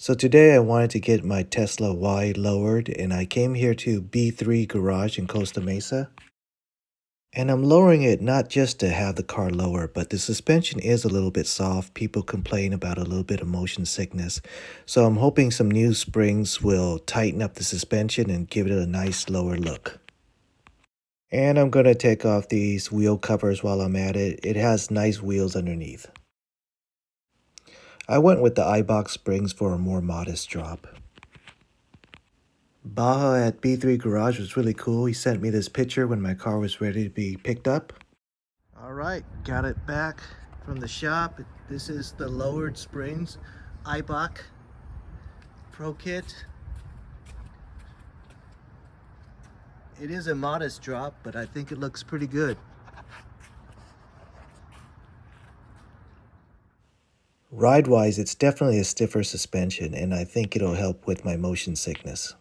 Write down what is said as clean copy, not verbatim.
So today I wanted to get my Tesla Y lowered, and I came here to B3 Garage in Costa Mesa. And I'm lowering it not just to have the car lower, but the suspension is a little bit soft. People complain about a little bit of motion sickness. So I'm hoping some new springs will tighten up the suspension and give it a nice lower look. And I'm going to take off these wheel covers while I'm at it. It has nice wheels underneath. I went with the Eibach springs for a more modest drop. Baha at B3 Garage was really cool. He sent me this picture when my car was ready to be picked up. All right, got it back from the shop. This is the lowered springs Eibach Pro Kit. It is a modest drop, but I think it looks pretty good. Ride-wise, it's definitely a stiffer suspension, and I think it'll help with my motion sickness.